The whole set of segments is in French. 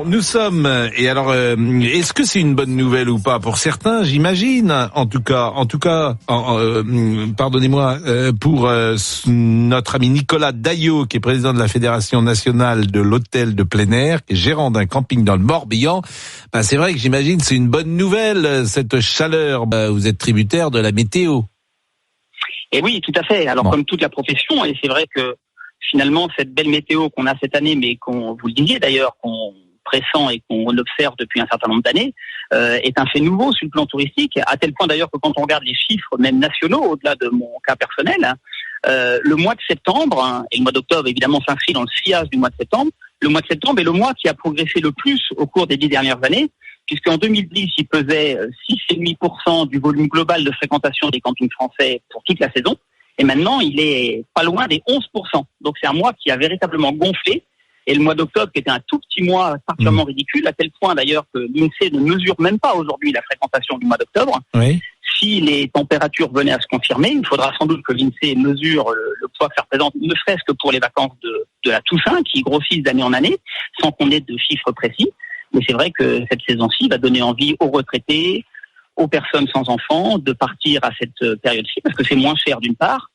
Nous sommes, et alors, est-ce que c'est une bonne nouvelle ou pas pour certains, j'imagine, en tout cas, pardonnez-moi, pour notre ami Nicolas Daillot, qui est président de la Fédération nationale de l'hôtel de plein air, qui est gérant d'un camping dans le Morbihan. C'est vrai que j'imagine c'est une bonne nouvelle, cette chaleur. Vous êtes tributaire de la météo. Et oui, tout à fait. Alors, comme toute la profession, et c'est vrai que finalement, cette belle météo qu'on a cette année, mais vous le disiez d'ailleurs, qu'on pressent et qu'on observe depuis un certain nombre d'années, est un fait nouveau sur le plan touristique, à tel point d'ailleurs que quand on regarde les chiffres même nationaux, au-delà de mon cas personnel, le mois de septembre, et le mois d'octobre évidemment s'inscrit dans le sillage du mois de septembre, le mois de septembre est le mois qui a progressé le plus au cours des 10 dernières années, puisqu'en 2010, il pesait 6,5% du volume global de fréquentation des campings français pour toute la saison, et maintenant il est pas loin des 11%. Donc c'est un mois qui a véritablement gonflé. Et le mois d'octobre, qui était un tout petit mois particulièrement ridicule, à tel point d'ailleurs que l'INSEE ne mesure même pas aujourd'hui la fréquentation du mois d'octobre. Oui. Si les températures venaient à se confirmer, il faudra sans doute que l'INSEE mesure le poids que ça représente, ne serait-ce que pour les vacances de la Toussaint, qui grossissent d'année en année, sans qu'on ait de chiffres précis. Mais c'est vrai que cette saison-ci va donner envie aux retraités, aux personnes sans enfants, de partir à cette période-ci, parce que c'est moins cher d'une part,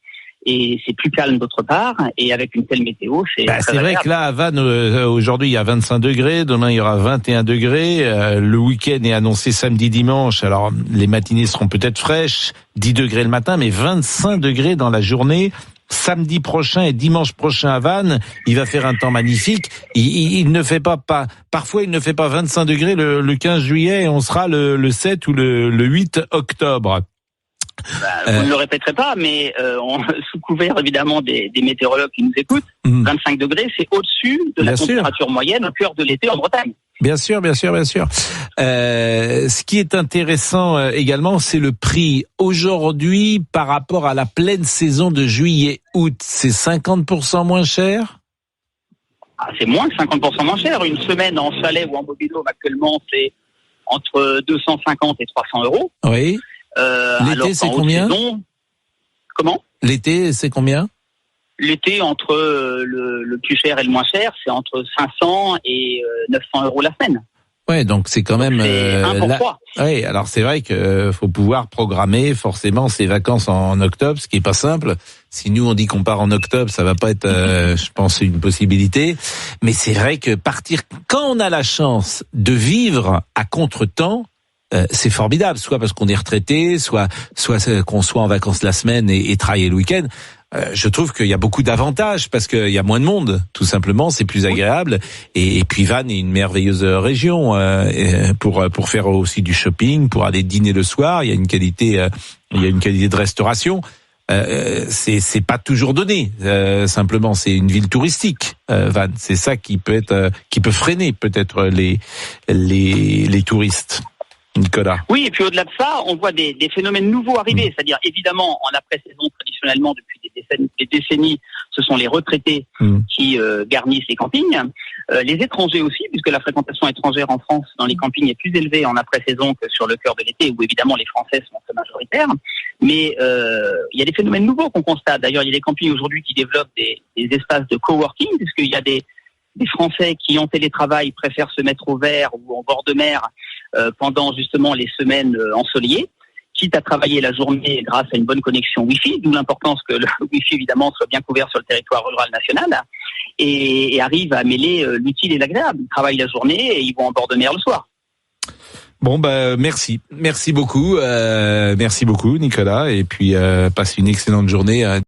et c'est plus calme d'autre part, et avec une telle météo, c'est c'est vrai que là, à Vannes, aujourd'hui, il y a 25 degrés, demain, il y aura 21 degrés, le week-end est annoncé samedi, dimanche, alors les matinées seront peut-être fraîches, 10 degrés le matin, mais 25 degrés dans la journée. Samedi prochain et dimanche prochain à Vannes, il va faire un temps magnifique. Il ne fait parfois il ne fait pas 25 degrés le 15 juillet et on sera le 7 ou le 8 octobre. Vous ne le répéterez pas, mais sous couvert évidemment des météorologues qui nous écoutent, 25 degrés, c'est au-dessus de la température moyenne au cœur de l'été en Bretagne. Bien sûr. Ce qui est intéressant également, c'est le prix. Aujourd'hui, par rapport à la pleine saison de juillet-août, c'est 50% moins cher ? C'est moins que 50% moins cher. Une semaine en chalet ou en mobil-home actuellement, c'est entre 250 et 300 euros. Oui. L'été, c'est combien ? Comment ? L'été, c'est combien ? L'été, entre le plus cher et le moins cher, c'est entre 500 et 900 euros la semaine. Ouais, donc c'est quand même. C'est 1 pour 3. Oui, alors c'est vrai que faut pouvoir programmer forcément ses vacances en octobre, ce qui est pas simple. Si nous on dit qu'on part en octobre, ça va pas être, je pense, une possibilité. Mais c'est vrai que partir quand on a la chance de vivre à contre-temps. C'est formidable, soit parce qu'on est retraité, soit qu'on soit en vacances la semaine et travailler le week-end. Je trouve qu'il y a beaucoup d'avantages parce qu'il y a moins de monde, tout simplement, c'est plus agréable. Et puis Vannes est une merveilleuse région pour faire aussi du shopping, pour aller dîner le soir. Il y a une qualité de restauration. C'est pas toujours donné. Simplement, c'est une ville touristique, Vannes. C'est ça qui peut freiner peut-être les touristes. Nicolas. Oui, et puis au-delà de ça, on voit des phénomènes nouveaux arriver, c'est-à-dire évidemment en après-saison traditionnellement depuis des décennies, ce sont les retraités qui garnissent les campings, les étrangers aussi, puisque la fréquentation étrangère en France dans les campings est plus élevée en après-saison que sur le cœur de l'été, où évidemment les Français sont très majoritaires. Mais il y a des phénomènes nouveaux qu'on constate. D'ailleurs, il y a des campings aujourd'hui qui développent des espaces de coworking, puisqu'il y a des Français qui en télétravail préfèrent se mettre au vert ou en bord de mer pendant justement les semaines ensoleillées, quitte à travailler la journée grâce à une bonne connexion Wi-Fi, d'où l'importance que le Wi-Fi évidemment soit bien couvert sur le territoire rural national, et arrive à mêler l'utile et l'agréable. Ils travaillent la journée et ils vont en bord de mer le soir. Bon merci beaucoup Nicolas, et puis passe une excellente journée.